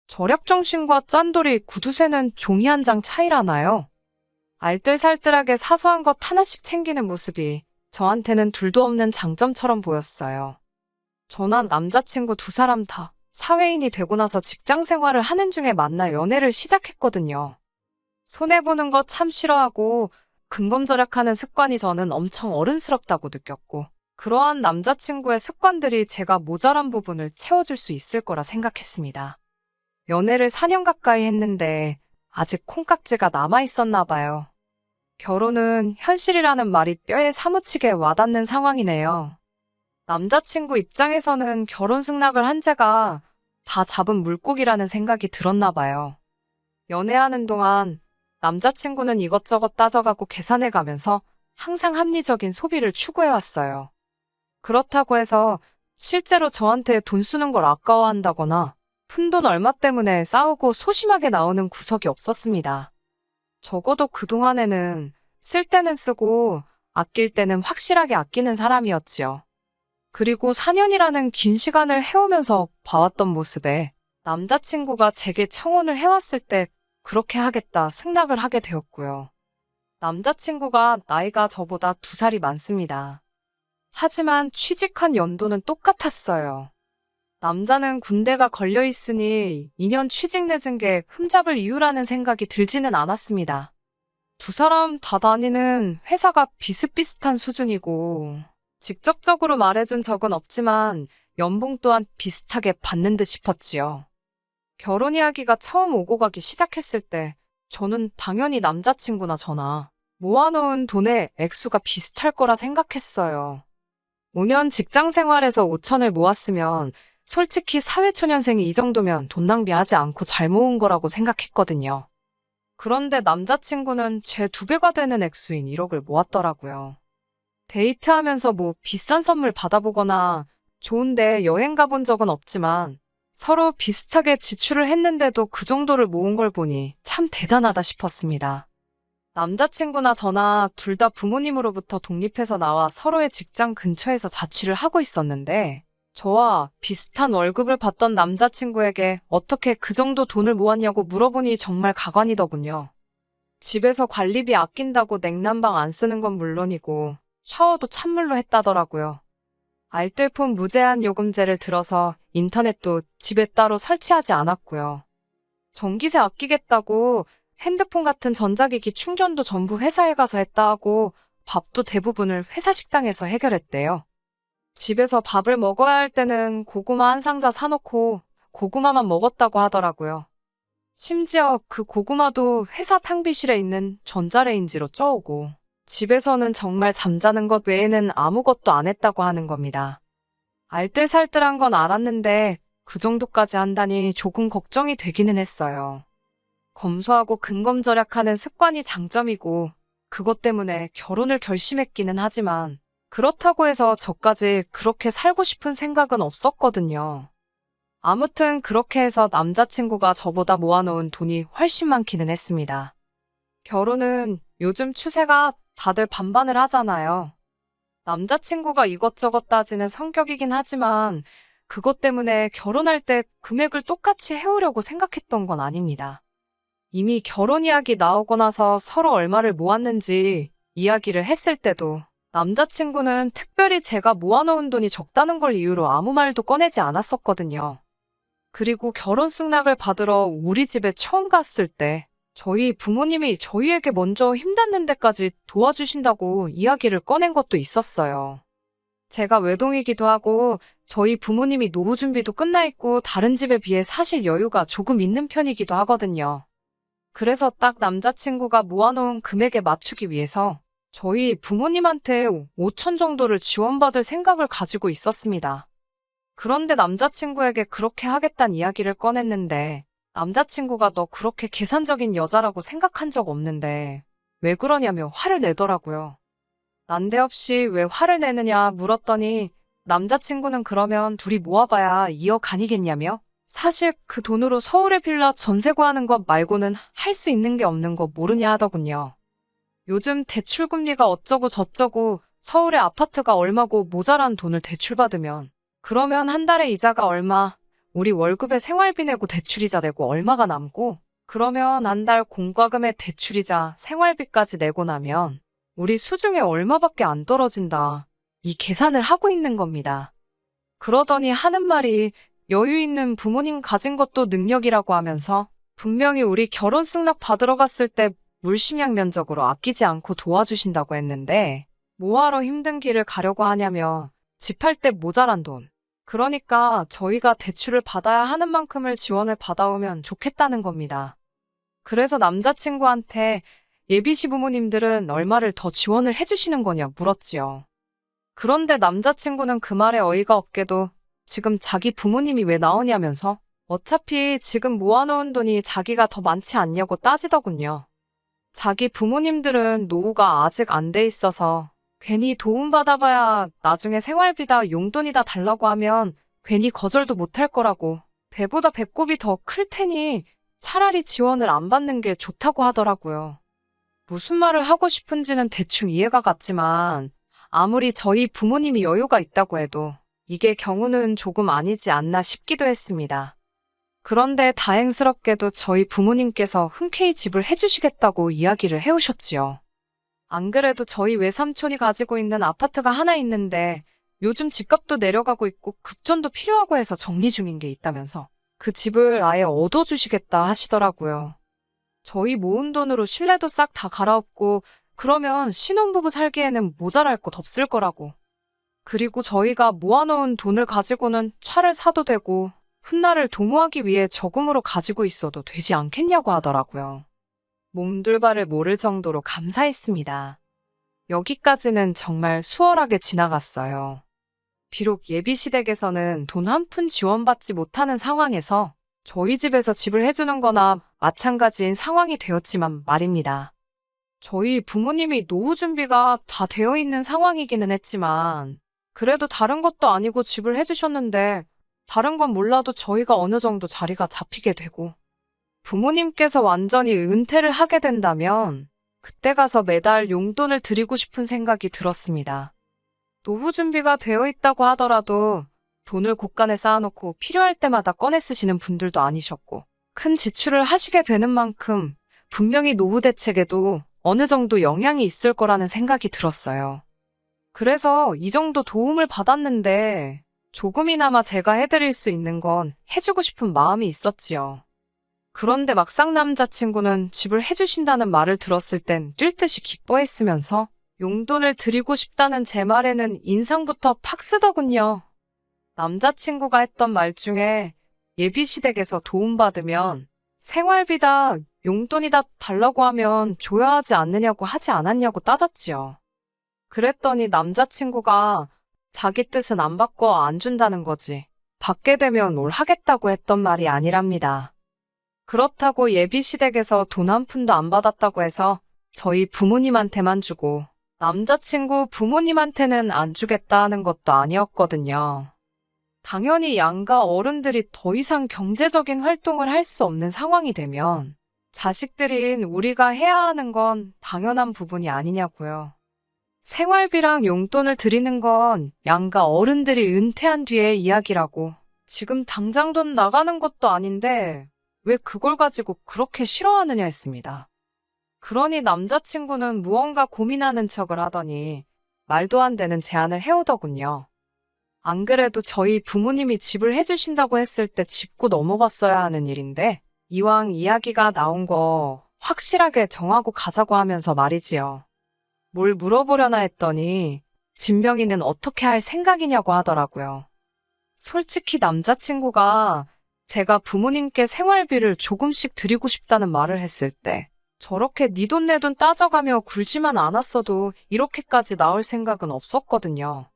절약정신과 짠돌이 구두쇠는 종이 한 장 차이라나요? 알뜰살뜰하게 사소한 것 하나씩 챙기는 모습이 저한테는 둘도 없는 장점처럼 보였어요. 저나 남자친구 두 사람 다 사회인이 되고 나서 직장 생활을 하는 중에 만나 연애를 시작했거든요. 손해보는 거 참 싫어하고 근검절약하는 습관이 저는 엄청 어른스럽다고 느꼈고, 그러한 남자친구의 습관들이 제가 모자란 부분을 채워줄 수 있을 거라 생각했습니다. 연애를 4년 가까이 했는데 아직 콩깍지가 남아있었나 봐요. 결혼은 현실이라는 말이 뼈에 사무치게 와닿는 상황이네요. 남자친구 입장에서는 결혼 승낙을 한 제가 다 잡은 물고기라는 생각이 들었나 봐요. 연애하는 동안 남자친구는 이것저것 따져가고 계산해가면서 항상 합리적인 소비를 추구해왔어요. 그렇다고 해서 실제로 저한테 돈 쓰는 걸 아까워한다거나 푼돈 얼마 때문에 싸우고 소심하게 나오는 구석이 없었습니다. 적어도 그동안에는 쓸 때는 쓰고 아낄 때는 확실하게 아끼는 사람이었지요. 그리고 4년이라는 긴 시간을 해오면서 봐왔던 모습에 남자친구가 제게 청혼을 해왔을 때 그렇게 하겠다 승낙을 하게 되었고요. 남자친구가 나이가 저보다 2살이 많습니다. 하지만 취직한 연도는 똑같았어요. 남자는 군대가 걸려있으니 2년 취직 늦은 게 흠잡을 이유라는 생각이 들지는 않았습니다. 두 사람 다 다니는 회사가 비슷비슷한 수준이고 직접적으로 말해준 적은 없지만 연봉 또한 비슷하게 받는 듯 싶었지요. 결혼 이야기가 처음 오고 가기 시작했을 때 저는 당연히 남자친구나 저나 모아놓은 돈의 액수가 비슷할 거라 생각했어요. 5년 직장 생활에서 5천을 모았으면 솔직히 사회초년생이 이 정도면 돈 낭비하지 않고 잘 모은 거라고 생각했거든요. 그런데 남자친구는 제 2배가 되는 액수인 1억을 모았더라고요. 데이트하면서 뭐 비싼 선물 받아보거나 좋은데 여행 가본 적은 없지만 서로 비슷하게 지출을 했는데도 그 정도를 모은 걸 보니 참 대단하다 싶었습니다. 남자친구나 저나 둘 다 부모님으로부터 독립해서 나와 서로의 직장 근처에서 자취를 하고 있었는데 저와 비슷한 월급을 받던 남자친구에게 어떻게 그 정도 돈을 모았냐고 물어보니 정말 가관이더군요. 집에서 관리비 아낀다고 냉난방 안 쓰는 건 물론이고 샤워도 찬물로 했다더라고요. 알뜰폰 무제한 요금제를 들어서 인터넷도 집에 따로 설치하지 않았고요. 전기세 아끼겠다고 핸드폰 같은 전자기기 충전도 전부 회사에 가서 했다 하고 밥도 대부분을 회사 식당에서 해결했대요. 집에서 밥을 먹어야 할 때는 고구마 한 상자 사놓고 고구마만 먹었다고 하더라고요. 심지어 그 고구마도 회사 탕비실에 있는 전자레인지로 쪄오고 집에서는 정말 잠자는 것 외에는 아무것도 안 했다고 하는 겁니다. 알뜰살뜰한 건 알았는데 그 정도까지 한다니 조금 걱정이 되기는 했어요. 검소하고 근검절약하는 습관이 장점이고 그것 때문에 결혼을 결심했기는 하지만 그렇다고 해서 저까지 그렇게 살고 싶은 생각은 없었거든요. 아무튼 그렇게 해서 남자친구가 저보다 모아놓은 돈이 훨씬 많기는 했습니다. 결혼은 요즘 추세가 다들 반반을 하잖아요. 남자친구가 이것저것 따지는 성격이긴 하지만 그것 때문에 결혼할 때 금액을 똑같이 해오려고 생각했던 건 아닙니다. 이미 결혼 이야기 나오고 나서 서로 얼마를 모았는지 이야기를 했을 때도 남자친구는 특별히 제가 모아놓은 돈이 적다는 걸 이유로 아무 말도 꺼내지 않았었거든요. 그리고 결혼 승낙을 받으러 우리 집에 처음 갔을 때 저희 부모님이 저희에게 먼저 힘닿는 데까지 도와주신다고 이야기를 꺼낸 것도 있었어요. 제가 외동이기도 하고 저희 부모님이 노후 준비도 끝나 있고 다른 집에 비해 사실 여유가 조금 있는 편이기도 하거든요. 그래서 딱 남자친구가 모아놓은 금액에 맞추기 위해서 저희 부모님한테 5천 정도를 지원받을 생각을 가지고 있었습니다. 그런데 남자친구에게 그렇게 하겠다는 이야기를 꺼냈는데 남자친구가 너 그렇게 계산적인 여자라고 생각한 적 없는데 왜 그러냐며 화를 내더라고요. 난데없이 왜 화를 내느냐 물었더니 남자친구는 그러면 둘이 모아봐야 2억 아니겠냐며 사실 그 돈으로 서울에 빌라 전세 구하는 것 말고는 할 수 있는 게 없는 거 모르냐 하더군요. 요즘 대출금리가 어쩌고 저쩌고 서울에 아파트가 얼마고 모자란 돈을 대출받으면 그러면 한 달에 이자가 얼마, 우리 월급에 생활비 내고 대출이자 내고 얼마가 남고, 그러면 한 달 공과금에 대출이자 생활비까지 내고 나면 우리 수중에 얼마밖에 안 떨어진다. 이 계산을 하고 있는 겁니다. 그러더니 하는 말이 여유 있는 부모님 가진 것도 능력이라고 하면서 분명히 우리 결혼 승낙 받으러 갔을 때 물심양 면적으로 아끼지 않고 도와주신다고 했는데 뭐하러 힘든 길을 가려고 하냐며 집 할 때 모자란 돈. 그러니까 저희가 대출을 받아야 하는 만큼을 지원을 받아오면 좋겠다는 겁니다. 그래서 남자친구한테 예비 시부모님들은 얼마를 더 지원을 해주시는 거냐 물었지요. 그런데 남자친구는 그 말에 어이가 없게도 지금 자기 부모님이 왜 나오냐면서 어차피 지금 모아놓은 돈이 자기가 더 많지 않냐고 따지더군요. 자기 부모님들은 노후가 아직 안 돼 있어서 괜히 도움받아봐야 나중에 생활비다 용돈이다 달라고 하면 괜히 거절도 못할 거라고 배보다 배꼽이 더 클 테니 차라리 지원을 안 받는 게 좋다고 하더라고요. 무슨 말을 하고 싶은지는 대충 이해가 갔지만 아무리 저희 부모님이 여유가 있다고 해도 이게 경우는 조금 아니지 않나 싶기도 했습니다. 그런데 다행스럽게도 저희 부모님께서 흔쾌히 집을 해주시겠다고 이야기를 해오셨지요. 안 그래도 저희 외삼촌이 가지고 있는 아파트가 하나 있는데 요즘 집값도 내려가고 있고 급전도 필요하고 해서 정리 중인 게 있다면서 그 집을 아예 얻어주시겠다 하시더라고요. 저희 모은 돈으로 실내도 싹 다 갈아엎고 그러면 신혼부부 살기에는 모자랄 것 없을 거라고. 그리고 저희가 모아놓은 돈을 가지고는 차를 사도 되고 훗날을 도모하기 위해 저금으로 가지고 있어도 되지 않겠냐고 하더라고요. 몸둘바를 모를 정도로 감사했습니다. 여기까지는 정말 수월하게 지나갔어요. 비록 예비시댁에서는 돈 한 푼 지원받지 못하는 상황에서 저희 집에서 집을 해주는 거나 마찬가지인 상황이 되었지만 말입니다. 저희 부모님이 노후 준비가 다 되어 있는 상황이기는 했지만 그래도 다른 것도 아니고 집을 해주셨는데 다른 건 몰라도 저희가 어느 정도 자리가 잡히게 되고 부모님께서 완전히 은퇴를 하게 된다면 그때 가서 매달 용돈을 드리고 싶은 생각이 들었습니다. 노후 준비가 되어 있다고 하더라도 돈을 곳간에 쌓아놓고 필요할 때마다 꺼내 쓰시는 분들도 아니셨고 큰 지출을 하시게 되는 만큼 분명히 노후 대책에도 어느 정도 영향이 있을 거라는 생각이 들었어요. 그래서 이 정도 도움을 받았는데 조금이나마 제가 해드릴 수 있는 건 해주고 싶은 마음이 있었지요. 그런데 막상 남자친구는 집을 해주신다는 말을 들었을 땐 뛸 듯이 기뻐했으면서 용돈을 드리고 싶다는 제 말에는 인상부터 팍 쓰더군요. 남자친구가 했던 말 중에 예비시댁에서 도움받으면 생활비다 용돈이다 달라고 하면 줘야 하지 않느냐고 하지 않았냐고 따졌지요. 그랬더니 남자친구가 자기 뜻은 안 바꿔 안 준다는 거지. 받게 되면 뭘 하겠다고 했던 말이 아니랍니다. 그렇다고 예비시댁에서 돈 한 푼도 안 받았다고 해서 저희 부모님한테만 주고 남자친구 부모님한테는 안 주겠다 하는 것도 아니었거든요. 당연히 양가 어른들이 더 이상 경제적인 활동을 할 수 없는 상황이 되면 자식들인 우리가 해야 하는 건 당연한 부분이 아니냐고요. 생활비랑 용돈을 드리는 건 양가 어른들이 은퇴한 뒤의 이야기라고. 지금 당장 돈 나가는 것도 아닌데 왜 그걸 가지고 그렇게 싫어하느냐 했습니다. 그러니 남자친구는 무언가 고민하는 척을 하더니 말도 안 되는 제안을 해오더군요. 안 그래도 저희 부모님이 집을 해주신다고 했을 때 짚고 넘어갔어야 하는 일인데 이왕 이야기가 나온 거 확실하게 정하고 가자고 하면서 말이지요. 뭘 물어보려나 했더니 진명이는 어떻게 할 생각이냐고 하더라고요. 솔직히 남자친구가 제가 부모님께 생활비를 조금씩 드리고 싶다는 말을 했을 때 저렇게 네 돈 내 돈 따져가며 굴지만 않았어도 이렇게까지 나올 생각은 없었거든요.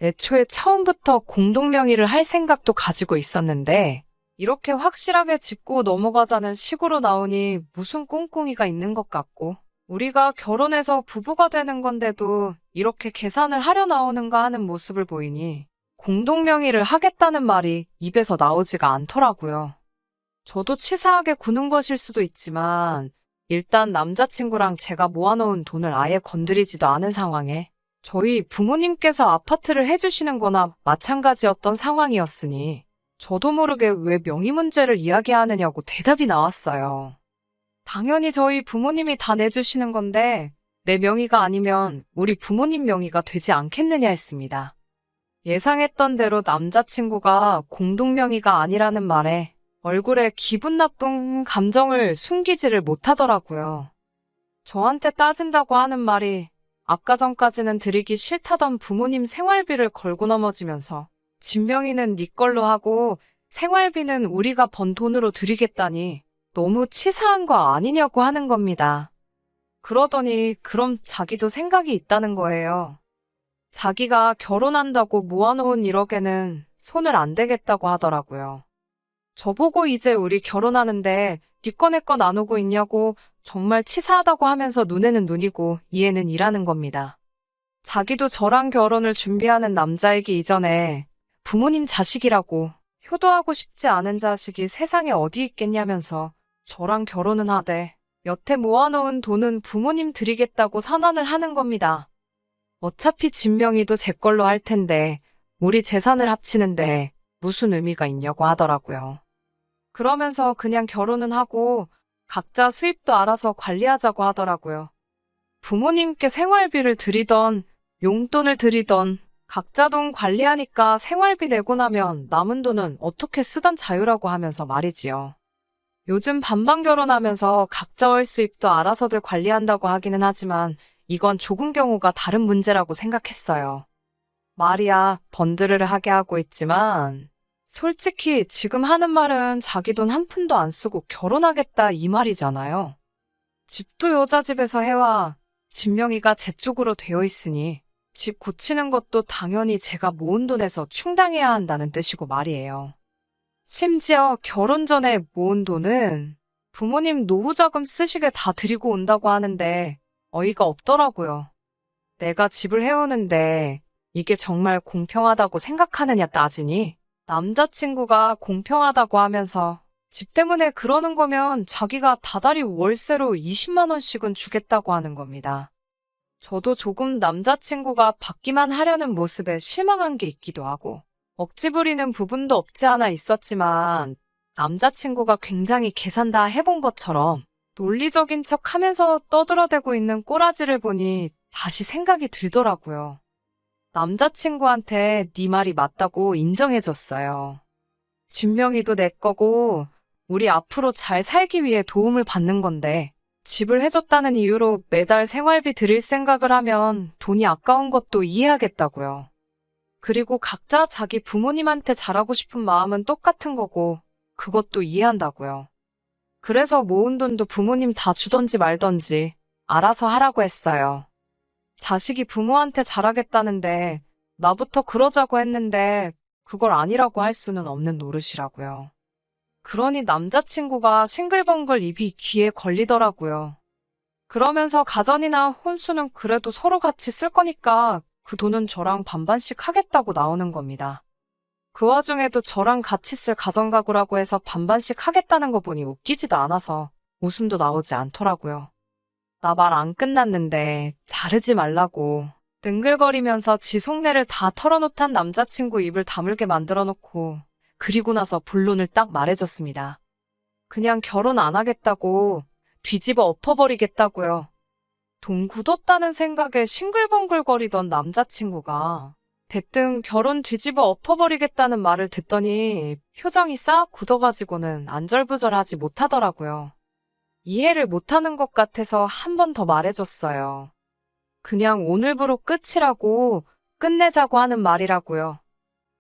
애초에 처음부터 공동명의를 할 생각도 가지고 있었는데 이렇게 확실하게 짚고 넘어가자는 식으로 나오니 무슨 꿍꿍이가 있는 것 같고 우리가 결혼해서 부부가 되는 건데도 이렇게 계산을 하려 나오는가 하는 모습을 보이니 공동명의를 하겠다는 말이 입에서 나오지가 않더라고요. 저도 치사하게 구는 것일 수도 있지만 일단 남자친구랑 제가 모아놓은 돈을 아예 건드리지도 않은 상황에 저희 부모님께서 아파트를 해주시는 거나 마찬가지였던 상황이었으니 저도 모르게 왜 명의 문제를 이야기하느냐고 대답이 나왔어요. 당연히 저희 부모님이 다 내주시는 건데 내 명의가 아니면 우리 부모님 명의가 되지 않겠느냐 했습니다. 예상했던 대로 남자친구가 공동명의가 아니라는 말에 얼굴에 기분 나쁜 감정을 숨기지를 못하더라고요. 저한테 따진다고 하는 말이 아까 전까지는 드리기 싫다던 부모님 생활비를 걸고 넘어지면서 집 명의는 네 걸로 하고 생활비는 우리가 번 돈으로 드리겠다니 너무 치사한 거 아니냐고 하는 겁니다. 그러더니 그럼 자기도 생각이 있다는 거예요. 자기가 결혼한다고 모아놓은 1억에는 손을 안 대겠다고 하더라고요. 저보고 이제 우리 결혼하는데 네 거 내 거 나누고 있냐고 정말 치사하다고 하면서 눈에는 눈이고 이에는 이라는 겁니다. 자기도 저랑 결혼을 준비하는 남자이기 이전에 부모님 자식이라고 효도하고 싶지 않은 자식이 세상에 어디 있겠냐면서 저랑 결혼은 하되 여태 모아놓은 돈은 부모님 드리겠다고 선언을 하는 겁니다. 어차피 집 명의도 제 걸로 할 텐데 우리 재산을 합치는데 무슨 의미가 있냐고 하더라고요. 그러면서 그냥 결혼은 하고 각자 수입도 알아서 관리하자고 하더라고요. 부모님께 생활비를 드리던 용돈을 드리던 각자 돈 관리하니까 생활비 내고 나면 남은 돈은 어떻게 쓰던 자유라고 하면서 말이지요. 요즘 반반 결혼하면서 각자 월 수입도 알아서들 관리한다고 하기는 하지만 이건 조금 경우가 다른 문제라고 생각했어요. 말이야 번들을 하게 하고 있지만 솔직히 지금 하는 말은 자기 돈 한 푼도 안 쓰고 결혼하겠다 이 말이잖아요. 집도 여자 집에서 해와 집 명의가 제 쪽으로 되어 있으니 집 고치는 것도 당연히 제가 모은 돈에서 충당해야 한다는 뜻이고 말이에요. 심지어 결혼 전에 모은 돈은 부모님 노후자금 쓰시게 다 드리고 온다고 하는데 어이가 없더라고요. 내가 집을 해오는데 이게 정말 공평하다고 생각하느냐 따지니 남자친구가 공평하다고 하면서 집 때문에 그러는 거면 자기가 다달이 월세로 20만 원씩은 주겠다고 하는 겁니다. 저도 조금 남자친구가 받기만 하려는 모습에 실망한 게 있기도 하고 억지 부리는 부분도 없지 않아 있었지만 남자친구가 굉장히 계산 다 해본 것처럼 논리적인 척 하면서 떠들어대고 있는 꼬라지를 보니 다시 생각이 들더라고요. 남자친구한테 네 말이 맞다고 인정해줬어요. 집 명의도 내 거고 우리 앞으로 잘 살기 위해 도움을 받는 건데 집을 해줬다는 이유로 매달 생활비 드릴 생각을 하면 돈이 아까운 것도 이해하겠다고요. 그리고 각자 자기 부모님한테 잘하고 싶은 마음은 똑같은 거고 그것도 이해한다고요. 그래서 모은 돈도 부모님 다 주던지 말던지 알아서 하라고 했어요. 자식이 부모한테 잘하겠다는데 나부터 그러자고 했는데 그걸 아니라고 할 수는 없는 노릇이라고요. 그러니 남자친구가 싱글벙글 입이 귀에 걸리더라고요. 그러면서 가전이나 혼수는 그래도 서로 같이 쓸 거니까 그 돈은 저랑 반반씩 하겠다고 나오는 겁니다. 그 와중에도 저랑 같이 쓸 가전가구라고 해서 반반씩 하겠다는 거 보니 웃기지도 않아서 웃음도 나오지 않더라고요. 나 말 안 끝났는데 자르지 말라고 능글거리면서 지 속내를 다 털어놓던 남자친구 입을 다물게 만들어 놓고 그리고 나서 본론을 딱 말해줬습니다. 그냥 결혼 안 하겠다고 뒤집어 엎어버리겠다고요. 돈 굳었다는 생각에 싱글벙글거리던 남자친구가 대뜸 결혼 뒤집어 엎어버리겠다는 말을 듣더니 표정이 싹 굳어가지고는 안절부절하지 못하더라고요. 이해를 못하는 것 같아서 한 번 더 말해줬어요. 그냥 오늘부로 끝이라고 끝내자고 하는 말이라고요.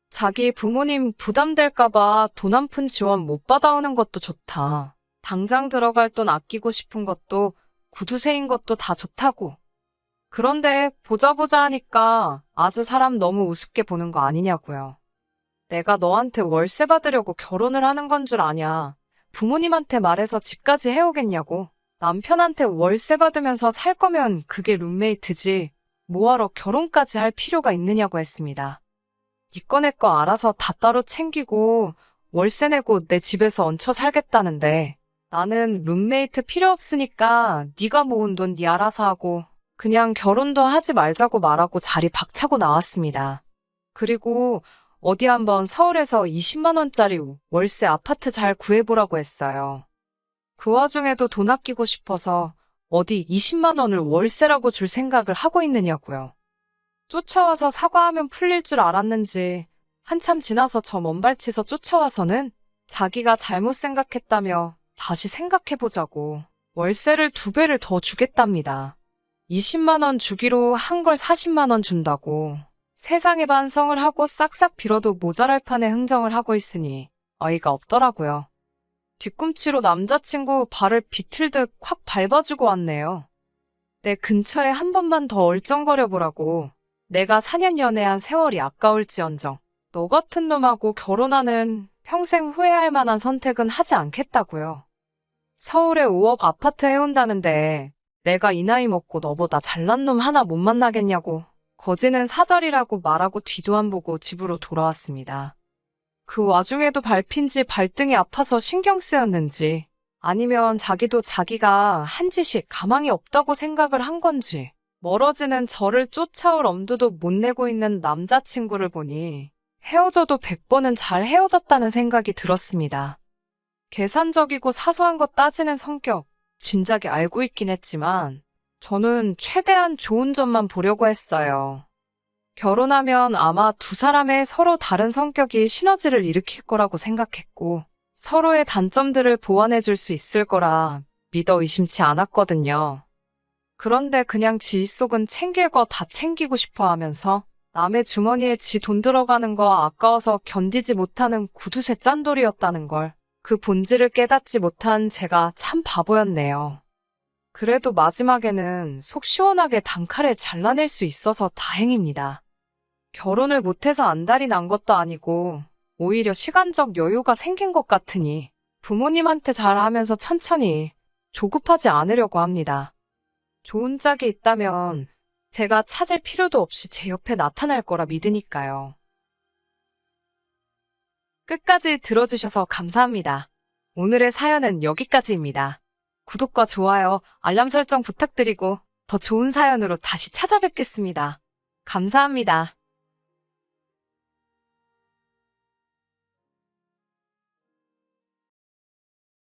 자기 부모님 부담될까봐 돈 한 푼 지원 못 받아오는 것도 좋다. 당장 들어갈 돈 아끼고 싶은 것도 구두쇠인 것도 다 좋다고. 그런데 보자 하니까 아주 사람 너무 우습게 보는 거 아니냐고요. 내가 너한테 월세 받으려고 결혼을 하는 건 줄 아냐. 부모님한테 말해서 집까지 해오겠냐고. 남편한테 월세 받으면서 살 거면 그게 룸메이트지. 뭐하러 결혼까지 할 필요가 있느냐고 했습니다. 네 거 내 거 알아서 다 따로 챙기고 월세 내고 내 집에서 얹혀 살겠다는데 나는 룸메이트 필요 없으니까 네가 모은 돈 네 알아서 하고 그냥 결혼도 하지 말자고 말하고 자리 박차고 나왔습니다. 그리고 어디 한번 서울에서 20만 원짜리 월세 아파트 잘 구해보라고 했어요. 그 와중에도 돈 아끼고 싶어서 어디 20만 원을 월세라고 줄 생각을 하고 있느냐고요. 쫓아와서 사과하면 풀릴 줄 알았는지 한참 지나서 저 먼발치서 쫓아와서는 자기가 잘못 생각했다며 다시 생각해보자고 월세를 2배를 더 주겠답니다. 20만 원 주기로 한 걸 40만 원 준다고 세상에 반성을 하고 싹싹 빌어도 모자랄 판에 흥정을 하고 있으니 어이가 없더라고요. 뒤꿈치로 남자친구 발을 비틀듯 확 밟아주고 왔네요. 내 근처에 한 번만 더 얼쩡거려보라고. 내가 4년 연애한 세월이 아까울지언정 너 같은 놈하고 결혼하는 평생 후회할 만한 선택은 하지 않겠다고요. 서울에 5억 아파트 해온다는데 내가 이 나이 먹고 너보다 잘난 놈 하나 못 만나겠냐고 거지는 사절이라고 말하고 뒤도 안 보고 집으로 돌아왔습니다. 그 와중에도 밟힌 지 발등이 아파서 신경 쓰였는지 아니면 자기도 자기가 한 짓이 가망이 없다고 생각을 한 건지 멀어지는 저를 쫓아올 엄두도 못 내고 있는 남자친구를 보니 헤어져도 100번은 잘 헤어졌다는 생각이 들었습니다. 계산적이고 사소한 것 따지는 성격 진작에 알고 있긴 했지만 저는 최대한 좋은 점만 보려고 했어요. 결혼하면 아마 두 사람의 서로 다른 성격이 시너지를 일으킬 거라고 생각했고 서로의 단점들을 보완해 줄 수 있을 거라 믿어 의심치 않았거든요. 그런데 그냥 지 속은 챙길 거 다 챙기고 싶어 하면서 남의 주머니에 지 돈 들어가는 거 아까워서 견디지 못하는 구두쇠 짠돌이었다는 걸 그 본질을 깨닫지 못한 제가 참 바보였네요. 그래도 마지막에는 속 시원하게 단칼에 잘라낼 수 있어서 다행입니다. 결혼을 못해서 안달이 난 것도 아니고 오히려 시간적 여유가 생긴 것 같으니 부모님한테 잘하면서 천천히 조급하지 않으려고 합니다. 좋은 짝이 있다면 제가 찾을 필요도 없이 제 옆에 나타날 거라 믿으니까요. 끝까지 들어주셔서 감사합니다. 오늘의 사연은 여기까지입니다. 구독과 좋아요, 알람 설정 부탁드리고 더 좋은 사연으로 다시 찾아뵙겠습니다. 감사합니다.